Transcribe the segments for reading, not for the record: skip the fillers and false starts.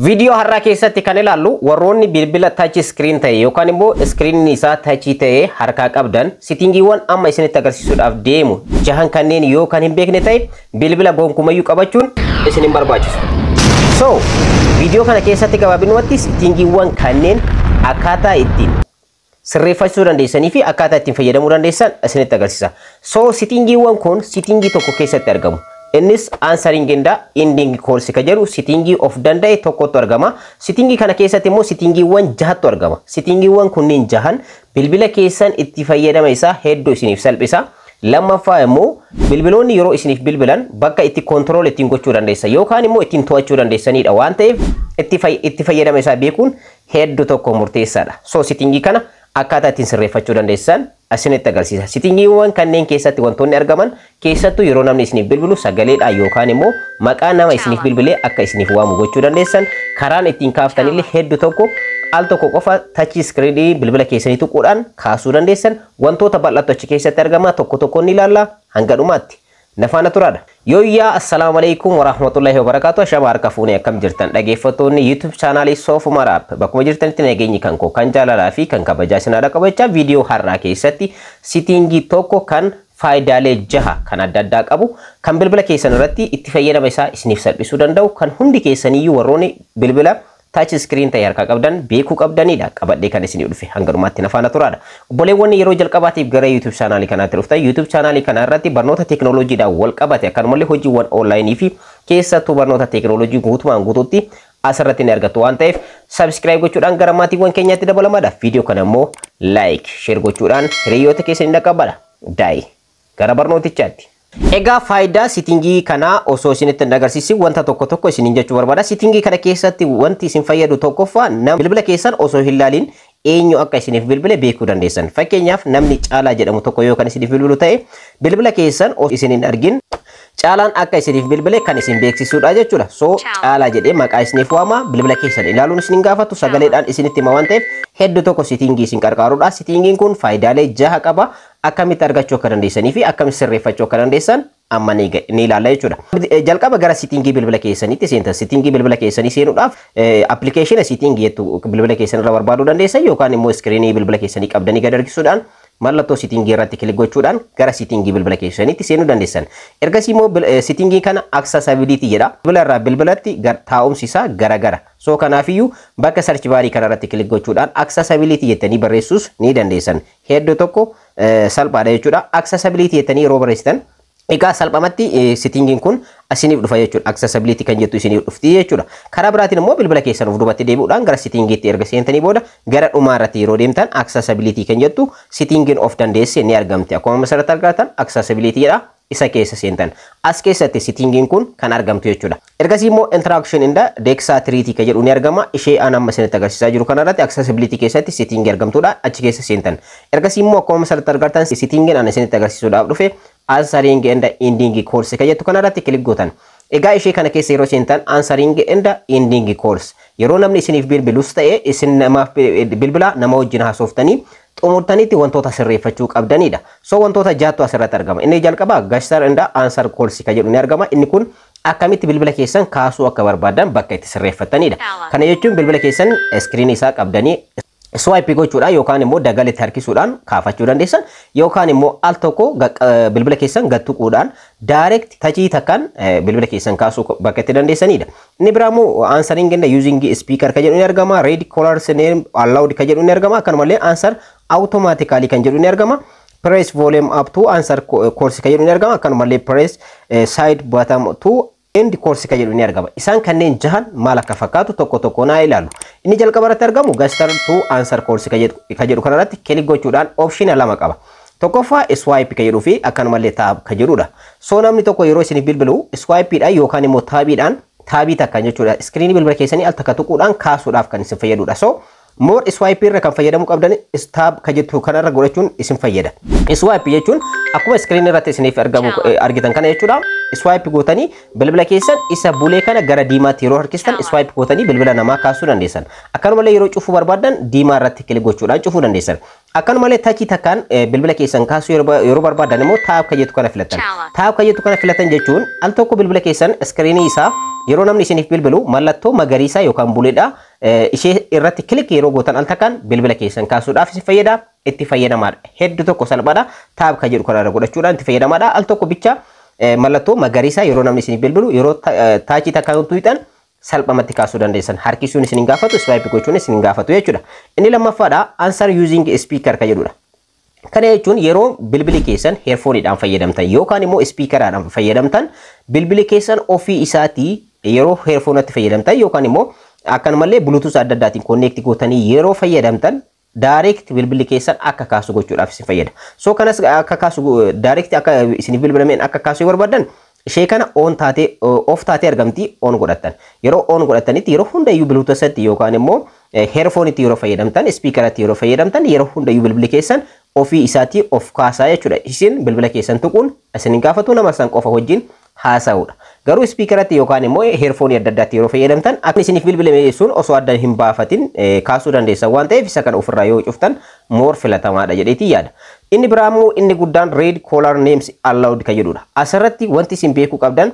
Video har'a keessatti kan ilaallu warroonni bilbila touch screen ta'e yookaan immoo screen isaa touch ta'e harkaa qabdan settingiiwwan amma isinitti agarsiisuudhaaf deemu jahan kanneen yoo kan hin beekne ta'e bilbila gonkumayyuu qabachuun isin hin barbaachisu. So video kana keessatti gabaabinumatti settingiiwwan kanneen akkaataa ittiin sirreeffachuu dandeessanii fi akkaataa ittiin fayyadamuu dandeessan isinitti agarsiisa. So settingiiwwan kun settingii tokko keessatti argamu. Innis answering and ending calls ka jedhu settingii of danda'e tokkotu argama. Settingii kana keessatti immoo settingiiwwan jahatu argama. Settingiiwwan kunniin jahan bilbila keessan itti fayyadama isaa hedduu isiniif salphisa. Lammaffaa immoo bilbiloonni yeroo isiniif bilbilan bakka itti control ittiin gochuu dandeessan yookaan immoo ittiin to'achuu dandeessanidha waan ta'eef itti fayyadama isaa beekuun hedduu tokko murteessaadha. So settingii kana akkaataa ittiin sirreeffachuu dandeessan asinitti agarsiisa. Settingiiwwan kanneen keessatti wantoonni argaman keessattuu yeroo namni isiniif bilbilu sagaleedhaan yookaan immoo maqaa nama isiniif bilbilee akka isiniif waamu gochuu dandeessan karaan ittiin kaaftanillee hedduu tokko al tokko qofa touch screen bilbila keessanii tuquudhaan kaasuu dandeessan wantoota bal'atu achi keessatti argama tokko tokkoon ni ilaalla hanga dhumaatti. Nafaana turaadha. Yooyyaa assalamu alaikum wa rahmatullahi wa barakatuh. Shama harka fuunee akkam jirtan dhaggeeffattoonni YouTube channel Soofumar App bakkuma jirtanitti nageenyi kan koo kan jaalalaa fi kan kabajaa isin qabachaa video har'aa keessatti settingii tokko kan faayidaalee jaha kan adda addaa qabu kan bilbila keessan irratti itti fayyadama isaa isiniif salphisuu danda'u kan hundi keessaniyyuu warroonni bilbila touch screen ta'e harkaa qabdan beekuu qabdanidha qabadhee kan isinii dhufe hanga dhumaatti nafaana turaadha. Obboleewwan yeroo jalqabaatiif gara YouTube channel kanaatti dhuftan YouTube channel kana irratti barnoota teekinooloojiidhaan wal qabate akkanumallee hojiiwwan online fi keessattuu barnoota teekinooloojii guutumaan guutuutti asirratti ni argattu waan ta'eef subscribe gochuudhaan gara maatiiwwan keenyaatti dabalamaadha. Video kana immoo like share gochuudhaan hiriyoota keessanii dhaqqabadha. Daayi gara barnootichaatti. Egaa faayidaa settingii kana osoo isinitti agarsiisi wanta tokko isiniin jechuu barbaada. Settingii kana keessatti wanti isin fayyadu tokkoffaa nama bilbila keessan osoo hin ilaalin eenyu akka isiniif bilbile beekuu dandeessan. Fakkeenyaaf namni Caalaa jedhamu tokko yoo kan isiniif bilbilu ta'e bilbila keessan osoo isin hin argin Caalaan akka isiniif bilbile kan isin beeksisuudha jechuudha. So Caalaa jedhee maqaa isiniif waama bilbila keessan ilaaluun isin gaafatu sagaleedhaan isinitti hima waan ta'eef hedduu tokko settingii isin qarqaaruudha. Settingiin kun faayidaalee jaha qaba. Akkamitti argachuu akka dandeessanii fi akkamitti sirreeffachuu akka dandeessan amma ni ilaalla jechuudha. Jalqaba gara settingii bilbila keessaniitti seentan. Settingii bilbila keessanii seenuudhaaf appilikeeshina settingii jettu bilbila keessan irra barbaaduu dandeessan yookaan immoo iskiriinii bilbila keessanii qabdanii gad harkisuudhaan mallattoo settingii irratti kilik gochuudhaan gara settingii bilbila keessaniitti seenuu dandeessan. Ergasii immoo settingii kana accessibility jedha. Bilbila irraa bilbilatti taa'umsi isaa garagara. So kanaafiyyuu bakka search bar kana irratti kilik gochuudhaan accessibility jettanii barreessuus ni dandeessan. Hedduu tokko salphaadha jechuudha. Accessibility jettanii yeroo barreessitan egaa salphamatti settingiin kun isiniif dhufa jechuudha. Accessibility kan jettu isiniif dhufti jechuudha. Karaa biraatiin immoo bilbila keessan of duubatti deebi'uudhaan gara settingiitti erga seentanii booda gara dhumaa irratti yeroo deemtan accessibility kan jettu settingiin of dandeesse ni argamti. Akkuma masarratti argatan accessibility jedha. Isa keessa seentan. As keessatti settingiin kun kan argamtu jechuudha. Ergasii immoo interaction inda dexterity kan jedhu ni argama. Ishee aan amma isinitti agarsiisaa jiru kanarratti accessibility keessatti settingii argamtuudha. Achi keessa seentan. Ergasii immoo akkuma masarratti argatan settingiin aan isinitti agarsiisuudhaaf dhufe answering and ending calls kan jettu kanarratti kilik gootan. Egaa ishee kana keessa yeroo seentan answering and ending calls yeroo namni isiniif bilbilus ta'e isin namaaf bilbila nama wajjin haasoftanii xumurtanitti wantoota sirreeffachuu qabdanidha. So wantoota jahattu asirratti argama. Inni jalqaba gesture and answer calls kan jedhu ni argama. Inni kun akkamitti bilbila keessan kaasuu akka barbaadan bakka itti sirreeffattanidha. Kana jechuun bilbila keessan screen isaa qabdanii swipe gochuudhaan yookaan immoo dagaletti harkisuudhaan kaafachuu dandeessan yookaan immoo al tokko bilbila keessan gattuquudhaan direct touchii takkaan bilbila keessan kaasuu bakka itti dandeessanidha. Inni biraa immoo answering and using speaker kan jedhu ni argama. Read callers name allowed kan jedhu ni argama. Akkanumallee answer automatically kan jedhu ni argama. Press volume up to answer calls kan jedhu ni argama. Akkanumallee press side button to end calls kan jedhu ni argama. Isaan kanneen jahan maal akka fakkaatu tokko tokko naa ilaalu. Inni jalqaba irratti argamu gesture to answer calls kan jedhu kanarratti kilik gochuudhaan option lama qaba. Tokkoffaa swipe kan jedhuu fi akkanumallee tab kan jedhudha. So namni tokko yeroo isiniif bilbilu swipeidhaan yookaan immoo taabiidhaan taabii takkaan jechuudha. Iskiriinii bilbila keessanii al takka tuquudhaan kaasuudhaaf kan isin fayyadudha. So more swipe irra kan fayyadamu qabdan tab kan jettu kanarra godhachuun isin fayyada. Swipe jechuun akkuma iskiriinii irratti isiniif argitan kana jechuudha. Swipe gootanii bilbila keessan isa bulee kana gara diimaatti yeroo harkistan swipe gootanii bilbila namaa kaasuu dandeessan. Akkanumallee yeroo cufuu barbaadan diimaa irratti kilik gochuudhaan cufuu dandeessan. akkanumallee tachii takkaan bilbila keessan kaasuu yeroo barbaadan immoo taab kajeetu kana filatan. Taab kajeetu kana filatan jechuun al tokko bilbila keessan iskiriinii isaa yeroo namni isiniif bilbilu mallattoo magariisaa yookaan buleedha ishee irratti kilik yeroo gootan al takkaan bilbila keessan kaasuudhaaf isin fayyada. Itti fayyadamaadha. Hedduu tokko salphaadha. Taab kajeetu kana irra godhachuudhaan itti fayyadamaadha. Al tokko bicha mallattoo magariisaa yeroo namni isiniif bilbilu yeroo taachii takkaan tuutan salphamatti kaasuu dandeessan. Harkisuun isin gaafatu, swipe gochuun isin gaafatu jechuudha. Inni lammaffaadha answer using speaker ka jedhudha. Kana jechuun yeroo bilbili keessan heerfooniidhaan fayyadamtan yookaan immoo speakeraadhaan fayyadamtan bilbili keessan ofii isaatii yeroo heerfoonatti fayyadamtan yookaan immoo akkanumallee bluetooth adda addaatiin connect gootanii yeroo fayyadamtan direct bilbili keessan akka kaasu gochuudhaaf isin fayyada. So kanas akka kaasu direct akka isin bilbilameen akka kaasu barbaadan ishee kana on taatee off taatee argamti on godhattan. Yeroo on godhattanitti yeroo hundayyuu bluetoothatti yookaan immoo heerfoonitti yeroo fayyadamtan speakeratti yeroo fayyadamtan yeroo hundayyuu bilbili keessan ofii isaatii of kaasaa jechuudha. Isin bilbila keessan tuquun isin gaafatu nama san qofa wajjin haasa'uudha. Garuu speakeratti yookaan immoo heerfoonii adda addaatti yeroo fayyadamtan akka isiniif bilbilame sun osoo adda hin baafatin kaasuu dandeessan waan ta'eef isa kana ofirraa yoo cuftan more filatamaadha jedheetii yaada. Inni biraammoo inni guddaan red collar names allowed ka jedhudha. Asirratti wanti isin beekuu qabdan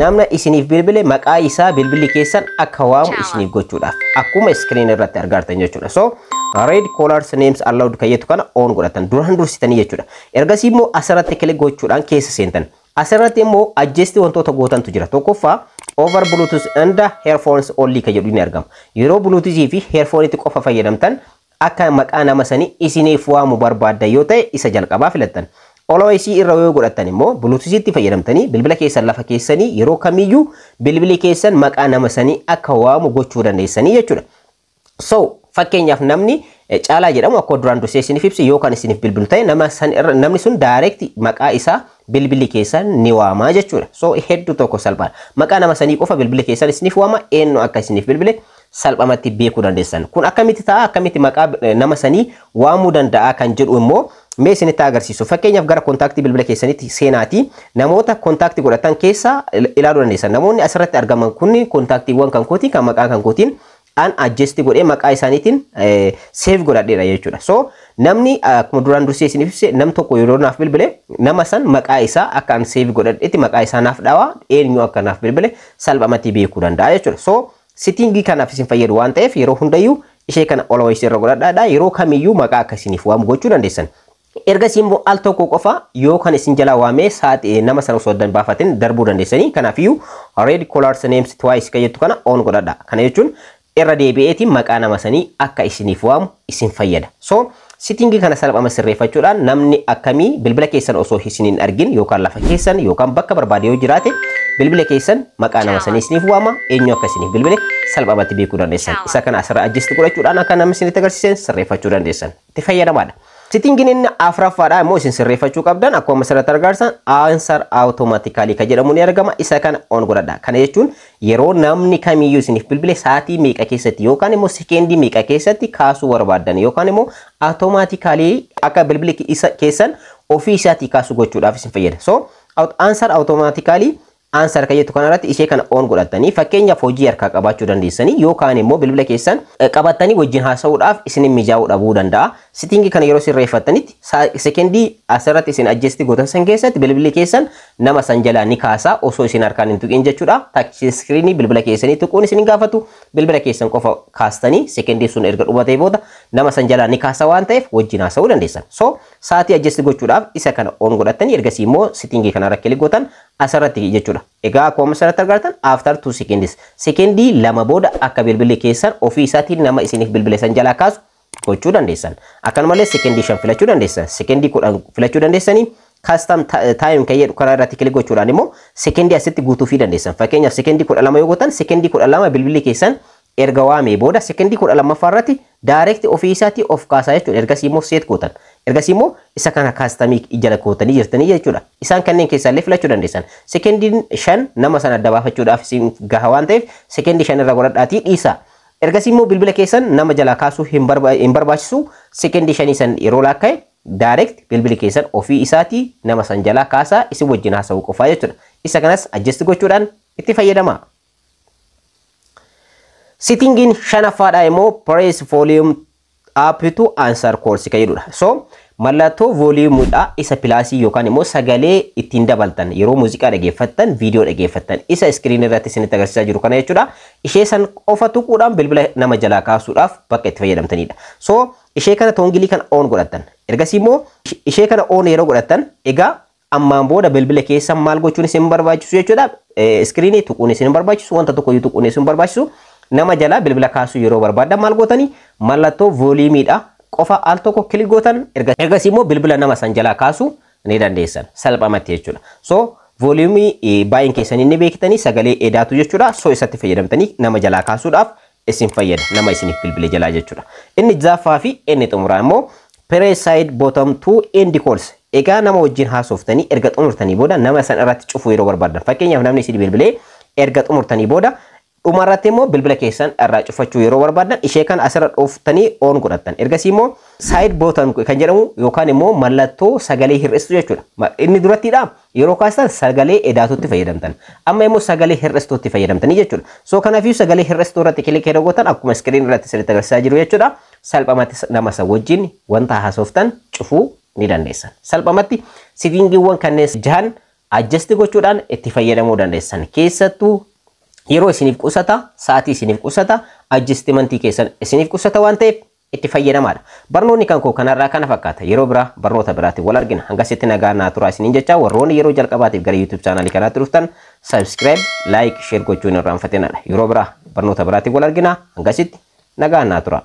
namna isiniif bilbile maqaa isaa bilbilli keessan akka waamu isiniif gochuudhaaf akkuma screen irratti argartan jechuudha. So red collar names allowed ka jettu kana on godhatan duraan dursitanii jechuudha. Ergasii immoo asirratti kilik gochuudhaan keessa seentan. Asirratti immoo adjust wantoota gootantu jira. Tokkoffaa over bluetooth and headphones only ka jedhu ni argama. Yeroo bluetooth fi headphone itti qofa fayyadamtan akka maqaa nama sanii isiniif waamu barbaadda yoo ta'e isa jalqabaa filattan. Always irra yoo godhatan immoo bluetooth itti fayyadamtanii bilbila keessan lafa keessanii yeroo kamiyyuu bilbili keessan maqaa nama sanii akka waamu gochuu dandeessanii jechuudha. So fakkeenyaaf namni caalaa jedhamu akka duraan dursee isiniif ibsi yookaan isiniif bilbilu ta'e namni sun direct maqaa isaa bilbili keessan ni waamaa jechuudha. So hedduu tokko salphaadha. Maqaa nama sanii qofa bilbili keessan isiniif waama eenyu akka isiniif bilbile salphamatti beekuu dandeessan. Kun akkamitti ta'a akkamitti maqaa nama sanii waamuu danda'a kan jedhu immoo mee isinitti agarsiisu. Fakkeenyaaf gara kontaaktii bilbila keessanitti seenaatii namoota kontaaktii godhatan keessa ilaaluu dandeessan. Namoonni asirratti argaman kunni kontaaktiiwwan kan kooti kan maqaa kan kootiin an adjust godhee maqaa isaaniitiin save godhadheera jechuudha. So namni akkuma duraan dursee isiniif ibse nam tokko yeroo naaf bilbile nama san maqaa isaa akka an save godhadheetti maqaa isaa naaf dhawa eenyu akka naaf bilbile salphamatti beekuu danda'a jechuudha. So settingii kanaaf isin fayyadu waan ta'eef yeroo hundayyuu ishee kana always irra godhadhaadha. Yeroo kamiyyuu maqaa akka isiniif waamu gochuu dandeessan. Ergasii immoo al tokko qofa yoo kan isin jalaa waamee sa'aatii nama sana osoo addan baafatin darbuu dandeessanii. Kanaafiyyuu red collar names twice ka jettu kana on godhadha. Kana jechuun irra deebi'eetiin maqaa nama sanii akka isiniif waamu isin fayyada. So settingii kana salphama sirreeffachuudhaan namni akkamii bilbila keessan osoo isiniin argin yookaan lafa keessan yookaan bakka barbaade yoo jiraate bilbila keessan maqaa nama sanii isiniif waama eenyu akka isiniif bilbile salphamatti beekuu dandeessan. Isa kana asirra adjust godhachuudhaan akka namni isinitti agarsiisan sirreeffachuu dandeessan. Itti fayyadamaadha. Settingin inni afuraffaadha immoo isin sirreeffachuu qabdan akkuma asirratti argartan answer automatically ka jedhamu ni argama. Isa kana on godhadha. Kana jechuun yeroo namni kamiyyuu isiniif bilbile sa'aatii meeqa keessatti yookaan immoo sekendii meeqa keessatti kaasuu barbaadan yookaan immoo automatically akka bilbili keessan ofii isaatii kaasuu gochuudhaaf isin fayyada. So answer automatically answer ka jettu kanarratti ishee kana on godhatanii fakkeenyaaf hojii harkaa qabaachuu dandeessanii yookaan immoo bilbila keessan qabatanii wajjin haasa'uudhaaf isin mijaa'uu dhabuu danda'a. Settingii kana yeroo sirreeffattanitti sekendii asirratti isin adjust gootan san keessatti bilbilli keessan nama san jalaa ni kaasaa osoo isin harkaan hin tuqin jechuudha. Touch screen bilbila keessanii tuquun isin gaafatu bilbila keessan qofa kaastanii sekendii sun erga dhumatee booda nama san jalaa ni kaasa waan ta'eef wajjin haasa'uu dandeessan. So sa'aatii adjust gochuudhaaf isa kana on godhatanii ergasii immoo settingii kana irra kilik gootan asirratti jechuudha. Egaa akkuma asirratti argartan after 2 seconds sekendii lama booda akka bilbilli keessan ofii isaatiin nama isiniif bilbile san jalaa kaasu gochuu dandeessan. Akkanumallee sekendii 5 filachuu dandeessan. Sekendii 10 filachuu dandeessanii custom time kan jedhu karaa irratti kilik gochuudhaan immoo sekendii asitti guutuu fi dandeessan. Fakkeenyaaf sekendii 12 yoo gootan sekendii 12 bilbilli keessan erga waamee booda sekendii 12 irratti direct ofii isaatii of kaasaa jechuudha. Ergasii immoo set gootan. Ergasii immoo isa kana kaastamii jala gootanii jirtanii jechuudha. Isaan kanneen keessaa illee filachuu dandeessan. Sekendiin 5 nama sana adda baafachuudhaaf isin gaha waan ta'eef sekendii 5 irra godhadhaatii dhiisa. Ergasii immoo bilbila keessan nama jalaa kaasuu hin barbaachisu sekendii 5 san yeroo laakkaa'e direct bilbili keessan ofii isaatii nama san jalaa kaasaa isin wajjin haasa'uu qofaa jechuudha. Isa kanas adjust gochuudhaan itti fayyadama. Settingin shanaffaadha immoo press volume app to answer calls kan jedhudha. So mallattoo volume isa pilaasii yookaan immoo sagalee ittiin dabaltan yeroo muuziqaa dhageeffattan viidiyoo dhageeffattan isa screen irratti isinitti agarsiisaa jiru kana jechuudha. Ishee san qofa tuquudhaan bilbila nama jalaa kaasuudhaaf bakka itti fayyadamtanidha. So ishee kana toongilii kan on godhattan ergasii immoo ishee kana on yeroo godhattan egaa ammaan booda bilbila keessa maal gochuun isin barbaachisu jechuudha. Screen tuquun isin barbaachisu wanta tokko tuquun isin barbaachisu nama jalaa bilbila kaasuu yeroo barbaaddan maal gootanii mallattoo volume qofa al tokko kilik gootan ergasii immoo bilbila nama san jalaa kaasuu ni dandeessan salphamatti jechuudha. So volume baay'een keessanii ni beektanii sagalee edaatu jechuudha. So isatti fayyadamtanii nama jalaa kaasuudhaaf isin fayyada nama isiniif bilbila jalaa jechuudha. Inni jaaffaa fi inni xumuraa immoo press side bottom to end calls. Egaa nama wajjin haasoftanii erga xumurtanii booda nama san irratti cufuu yeroo barbaaddan fakkeenyaaf namni isin bilbilee erga xumurtanii booda dhumarratti immoo bilbila keessan irraa cufachuu yeroo barbaaddan ishee kan asirra dhooftanii on godhattan ergasii immoo side button kan jedhamu yookaan immoo mallattoo sagalee hir'istu jechuudha. Inni durattiidha yeroo kaastan sagalee edaatutti fayyadamtan amma immoo sagalee hir'istuutti fayyadamtanii jechuudha. So kanaafuu sagalee hir'istuu irratti kilik yeroo gootan akkuma screen irratti isinitti agarsiisaa jiru jechuudha. Salphamatti nama san wajjin wanta haasoftan cufuu ni dandeessan. Salphamatti settingiiwwan kanneen jahan adjust gochuudhaan itti fayyadamuu dandeessan. Keessattuu yeroo isiniif qusata sa'aatii isiniif qusata adjustmentii keessan isiniif qusata waan ta'eef itti fayyadamaadha. Barnoonni kan koo kanarraa kana fakkaata. Yeroo biraa barnoota biraatiin wal argina. Hangasitti nagaa naa turaa isiniin jecha warroonni yeroo jalqabaatiif gara YouTube chaanalii kanaatti dhuftan subscribe, like, share gochuun irraanfatinadha. Yeroo biraa barnoota biraatiin wal argina. Hangasitti nagaa naa turaa.